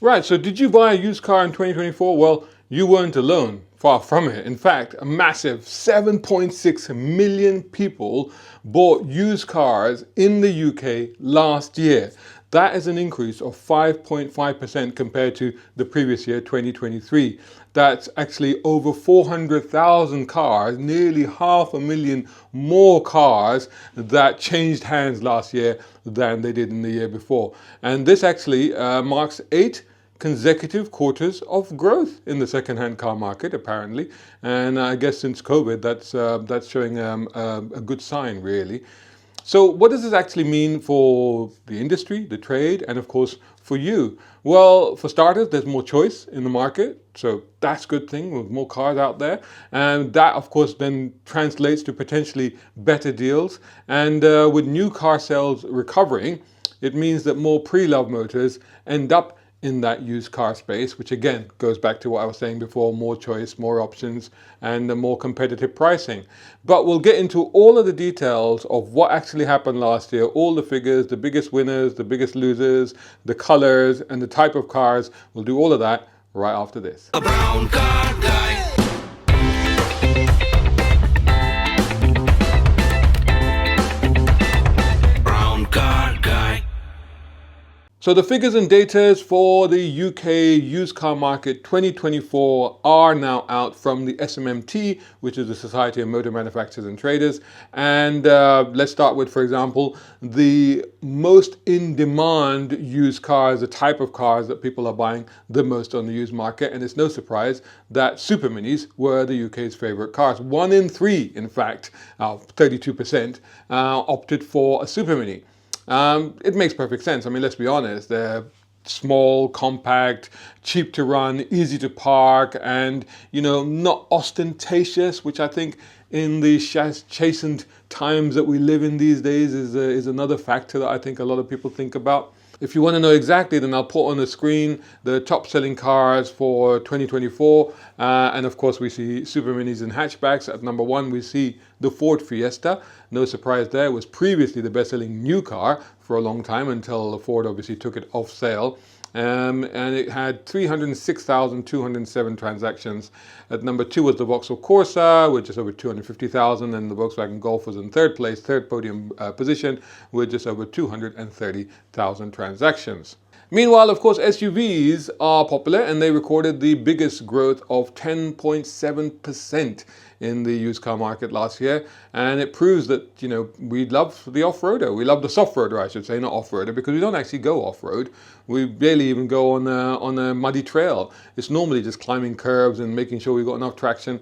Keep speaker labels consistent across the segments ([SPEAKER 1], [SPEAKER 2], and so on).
[SPEAKER 1] Right, so did you buy a used car in 2024? Well, you weren't alone. Far from it. In fact, a massive 7.6 million people bought used cars in the UK last year. That is an increase of 5.5% compared to the previous year, 2023. That's actually over 400,000 cars, nearly 500,000 more cars that changed hands last year than they did in the year before. And this actually marks 8 consecutive quarters of growth in the second-hand car market, apparently, and I guess since COVID, that's showing a good sign, really. So, what does this actually mean for the industry, the trade, and of course for you? Well, for starters, there's more choice in the market, so that's a good thing with more cars out there, and that, of course, then translates to potentially better deals. And with new car sales recovering, it means that more pre-loved motors end up in that used car space, which again goes back to what I was saying before: more choice, more options, and a more competitive pricing. But we'll get into all of the details of what actually happened last year, all the figures, the biggest winners, the biggest losers, the colors, and the type of cars. We'll do all of that right after this.
[SPEAKER 2] A brown car guy. Brown car guy.
[SPEAKER 1] So the figures and data for the UK used car market 2024 are now out from the SMMT, which is the Society of Motor Manufacturers and Traders. And let's start with, for example, the most in demand used cars, the type of cars that people are buying the most on the used market. And it's no surprise that super minis were the UK's favorite cars. 1 in 3, in fact, 32%, opted for a super mini. It makes perfect sense. I mean, let's be honest, they're small, compact, cheap to run, easy to park, and, not ostentatious, which I think in the chastened times that we live in these days is another factor that I think a lot of people think about. If you want to know exactly, then I'll put on the screen the top selling cars for 2024. And of course, we see super minis and hatchbacks. At number 1, we see the Ford Fiesta. No surprise there. It was previously the best selling new car for a long time until Ford obviously took it off sale. And it had 306,207 transactions. At number 2 was the Vauxhall Corsa with just over 250,000, and the Volkswagen Golf was in third place, third podium position, with just over 230,000 transactions. Meanwhile, of course, SUVs are popular, and they recorded the biggest growth of 10.7% in the used car market last year. And it proves that, we love the off-roader. We love the soft-roader, I should say, not off-roader, because we don't actually go off-road. We barely even go on a muddy trail. It's normally just climbing curves and making sure we've got enough traction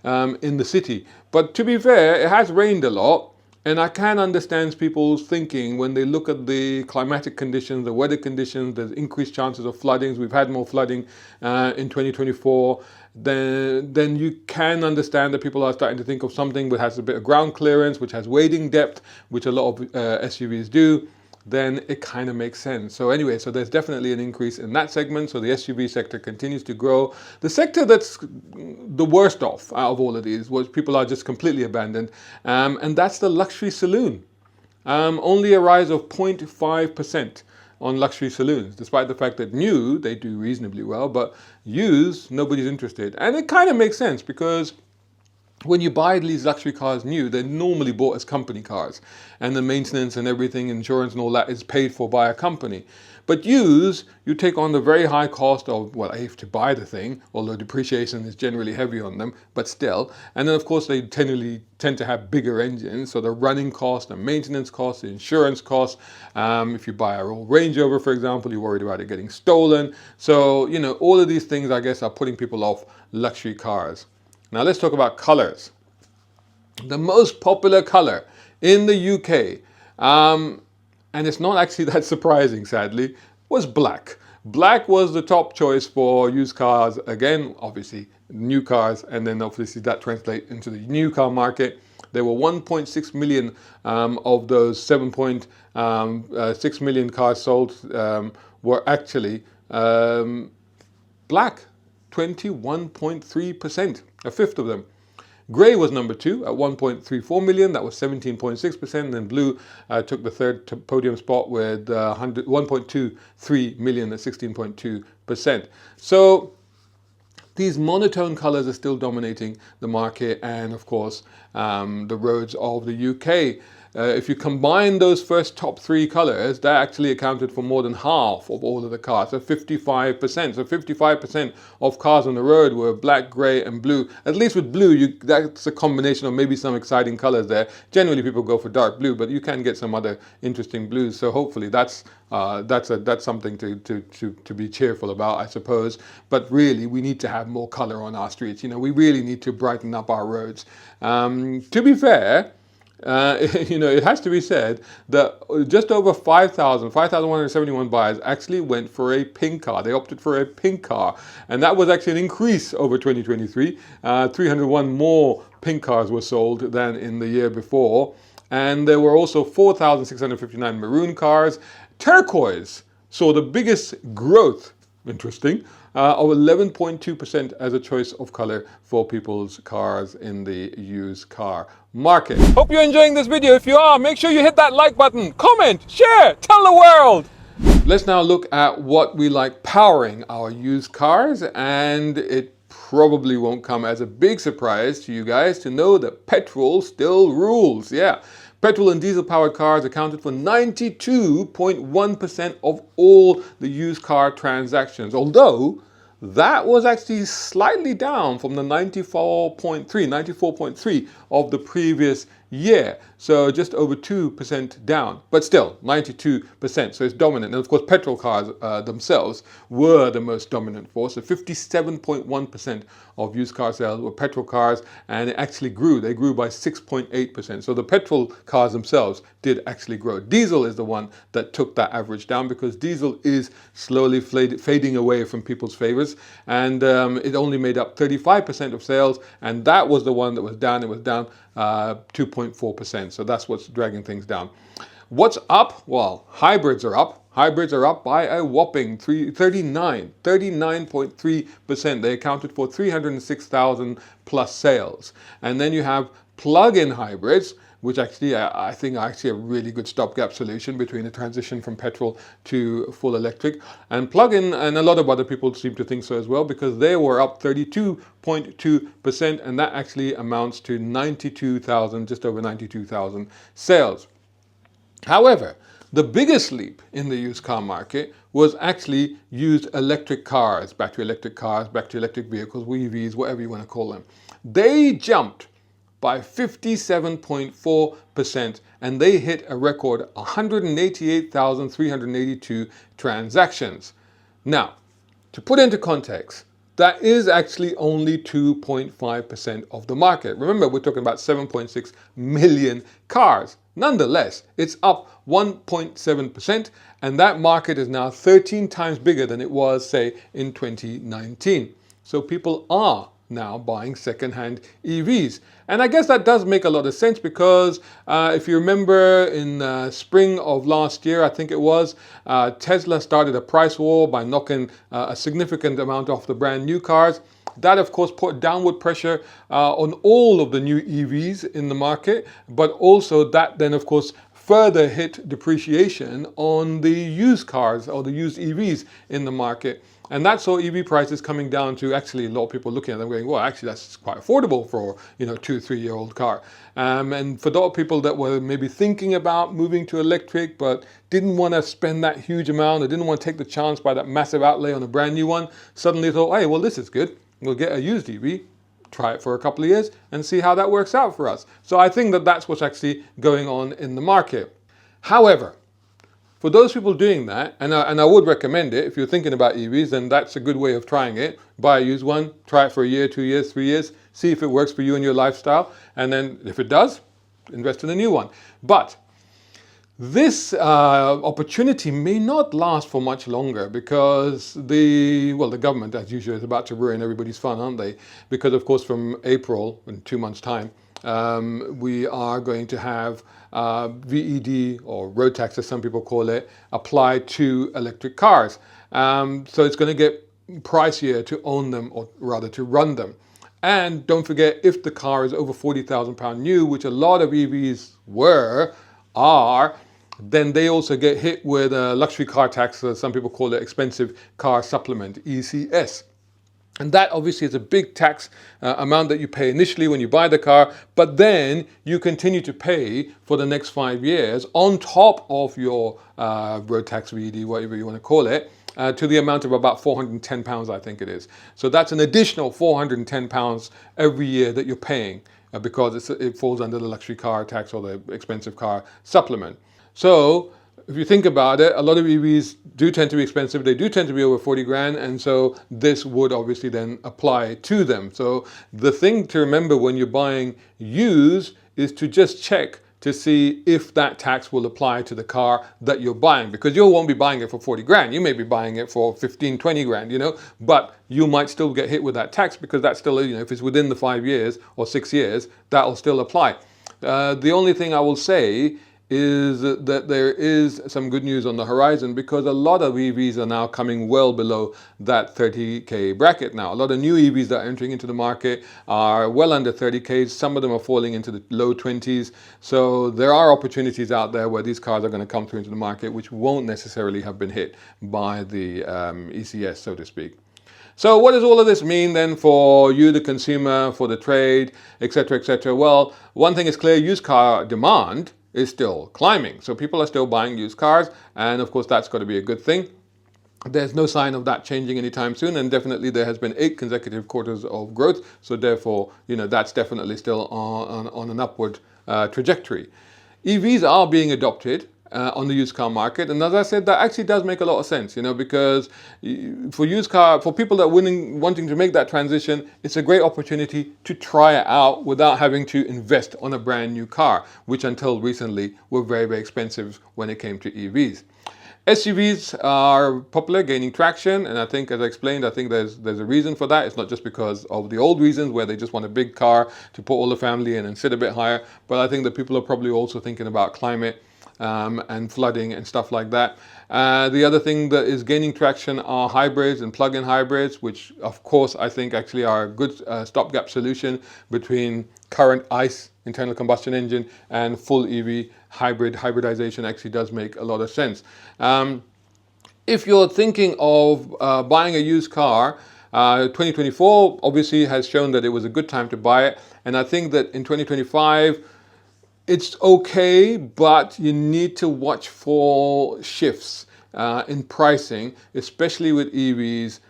[SPEAKER 1] in the city. But to be fair, it has rained a lot. And I can understand people's thinking when they look at the climatic conditions, the weather conditions, there's increased chances of floodings. We've had more flooding in 2024. Then you can understand that people are starting to think of something that has a bit of ground clearance, which has wading depth, which a lot of SUVs do. Then it kind of makes sense. So anyway, so there's definitely an increase in that segment. So the SUV sector continues to grow. The sector that's the worst off out of all of these, which people are just completely abandoned, and that's the luxury saloon. Only a rise of 0.5% on luxury saloons, despite the fact that new, they do reasonably well, but used, nobody's interested. And it kind of makes sense because when you buy these luxury cars new, they're normally bought as company cars, and the maintenance and everything, insurance and all that is paid for by a company. But used, you take on the very high cost of, well, I have to buy the thing, although depreciation is generally heavy on them, but still. And then of course they tend to have bigger engines, so the running cost, the maintenance cost, the insurance cost. If you buy a old Range Rover, for example, you're worried about it getting stolen. So, all of these things, I guess, are putting people off luxury cars. Now let's talk about colors. The most popular color in the UK, and it's not actually that surprising, sadly, was black. Black was the top choice for used cars. Again, obviously, new cars, and then obviously that translates into the new car market. There were 1.6 million of those 7.6 million cars sold were actually black. 21.3%, a fifth of them. Grey was number 2 at 1.34 million. That was 17.6%. And then blue took the third podium spot with 1.23 million at 16.2%. So these monotone colors are still dominating the market, and of course the roads of the UK. If you combine those first top 3 colors, that actually accounted for more than half of all of the cars, so 55%. So 55% of cars on the road were black, grey and blue. At least with blue, that's a combination of maybe some exciting colors there. Generally people go for dark blue, but you can get some other interesting blues. So hopefully that's something to be cheerful about, I suppose. But really, we need to have more color on our streets. We really need to brighten up our roads. To be fair, it has to be said that just over 5,171 buyers actually went for a pink car. They opted for a pink car, and that was actually an increase over 2023. 301 more pink cars were sold than in the year before, and there were also 4,659 maroon cars. Turquoise saw the biggest growth, interesting, of 11.2% as a choice of color for people's cars in the used car market. Hope you're enjoying this video. If you are, make sure you hit that like button, comment, share, tell the world. Let's now look at what we like powering our used cars, and it probably won't come as a big surprise to you guys to know that petrol still rules. Yeah. Petrol and diesel powered cars accounted for 92.1% of all the used car transactions, although that was actually slightly down from the 94.3 of the previous year. So just over 2% down, but still 92%. So it's dominant. And of course, petrol cars themselves were the most dominant force. So 57.1% of used car sales were petrol cars, and it actually grew. They grew by 6.8%. So the petrol cars themselves did actually grow. Diesel is the one that took that average down, because diesel is slowly fading away from people's favors, and it only made up 35% of sales, and that was the one that was down. It was down 2.4%. So that's what's dragging things down. What's up? Well, hybrids are up. Hybrids are up by a whopping 39.3%. They accounted for 306,000 plus sales. And then you have plug-in hybrids, which actually I think are actually a really good stopgap solution between the transition from petrol to full electric. And plug-in, and a lot of other people seem to think so as well, because they were up 32.2%, and that actually amounts to 92,000, just over 92,000 sales. However, the biggest leap in the used car market was actually used electric cars, battery electric vehicles, EVs, whatever you want to call them. They jumped by 57.4%, and they hit a record 188,382 transactions. Now, to put into context, that is actually only 2.5% of the market. Remember, we're talking about 7.6 million cars. Nonetheless, it's up 1.7%, and that market is now 13 times bigger than it was, say, in 2019. So people are now buying second-hand EVs. And I guess that does make a lot of sense, because if you remember in spring of last year, I think it was, Tesla started a price war by knocking a significant amount off the brand new cars. That, of course, put downward pressure on all of the new EVs in the market, but also that then, of course, further hit depreciation on the used cars or the used EVs in the market. And that saw EV prices coming down to actually a lot of people looking at them going, well, actually, that's quite affordable for, 2-3-year-old car. And for those people that were maybe thinking about moving to electric, but didn't want to spend that huge amount, or didn't want to take the chance by that massive outlay on a brand new one, suddenly thought, hey, well, this is good. We'll get a used EV, try it for a couple of years and see how that works out for us. So I think that that's what's actually going on in the market. However, for those people doing that, and I would recommend it, if you're thinking about EVs, then that's a good way of trying it. Buy a used one, try it for a year, 2 years, 3 years, see if it works for you and your lifestyle, and then if it does, invest in a new one. But this opportunity may not last for much longer, because the government, as usual, is about to ruin everybody's fun, aren't they? Because, of course, from April, in 2 months' time, we are going to have VED, or road tax as some people call it, applied to electric cars. So it's going to get pricier to own them, or rather to run them. And don't forget, if the car is over £40,000 new, which a lot of EVs are, then they also get hit with a luxury car tax, some people call it expensive car supplement, ECS. And that obviously is a big tax amount that you pay initially when you buy the car, but then you continue to pay for the next 5 years on top of your road tax VD, whatever you want to call it, to the amount of about £410, I think it is. So that's an additional £410 every year that you're paying because it falls under the luxury car tax or the expensive car supplement. So if you think about it, a lot of EVs do tend to be expensive. They do tend to be over 40 grand. And so this would obviously then apply to them. So the thing to remember when you're buying used is to just check to see if that tax will apply to the car that you're buying, because you won't be buying it for 40 grand. You may be buying it for 15, 20 grand, but you might still get hit with that tax because that's still, if it's within the 5 years or 6 years, that'll still apply. The only thing I will say is that there is some good news on the horizon, because a lot of EVs are now coming well below that 30k bracket now. A lot of new EVs that are entering into the market are well under 30k. Some of them are falling into the low 20s. So there are opportunities out there where these cars are going to come through into the market, which won't necessarily have been hit by the ECS, so to speak. So what does all of this mean then for you, the consumer, for the trade, etc., etc.? Well, one thing is clear: used car demand is still climbing. So people are still buying used cars, and of course that's got to be a good thing. There's no sign of that changing anytime soon, and definitely there has been 8 consecutive quarters of growth. So therefore, that's definitely still on an upward trajectory. EVs are being adopted on the used car market, and as I said, that actually does make a lot of sense, because for people that are wanting to make that transition, it's a great opportunity to try it out without having to invest on a brand new car, which until recently were very, very expensive when it came to EVs. SUVs are popular, gaining traction, and I think, as I explained, I think there's a reason for that. It's not just because of the old reasons where they just want a big car to put all the family in and sit a bit higher, but I think that people are probably also thinking about climate and flooding and stuff like that. The other thing that is gaining traction are hybrids and plug-in hybrids, which of course I think actually are a good stopgap solution between current ICE, internal combustion engine, and full EV hybridization actually does make a lot of sense. If you're thinking of buying a used car, 2024 obviously has shown that it was a good time to buy it, and I think that in 2025 it's okay, but you need to watch for shifts in pricing, especially with EVs.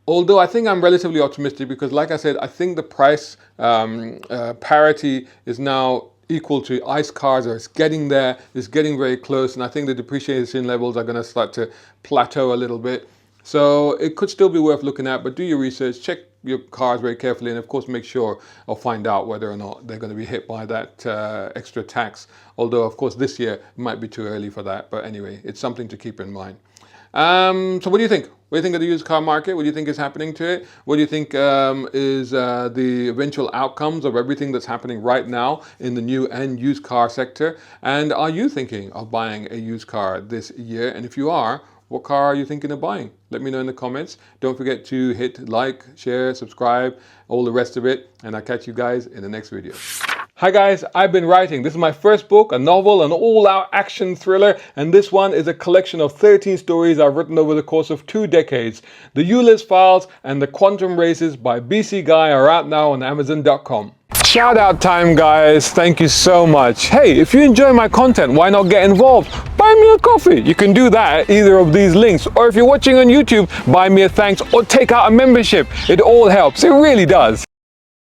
[SPEAKER 1] Although I think I'm relatively optimistic because, like I said, I think the price parity is now equal to ICE cars, or it's getting there, it's getting very close, and I think the depreciation levels are going to start to plateau a little bit. So it could still be worth looking at, but do your research, check your cars very carefully, and of course make sure or find out whether or not they're going to be hit by that extra tax. Although of course this year it might be too early for that, but anyway, it's something to keep in mind. So what do you think? What do you think of the used car market? What do you think is happening to it? What do you think is the eventual outcomes of everything that's happening right now in the new and used car sector? And are you thinking of buying a used car this year? And if you are, what car are you thinking of buying? Let me know in the comments. Don't forget to hit like, share, subscribe, all the rest of it. And I'll catch you guys in the next video. Hi guys, I've been writing. This is my first book, a novel, an all-out action thriller, and this one is a collection of 13 stories I've written over the course of 2 decades. The Ulysses Files and The Quantum Races by BC Guy are out now on Amazon.com. Shout out time, guys. Thank you so much. Hey, if you enjoy my content, why not get involved? Buy me a coffee. You can do that at either of these links. Or if you're watching on YouTube, buy me a thanks or take out a membership. It all helps. It really does.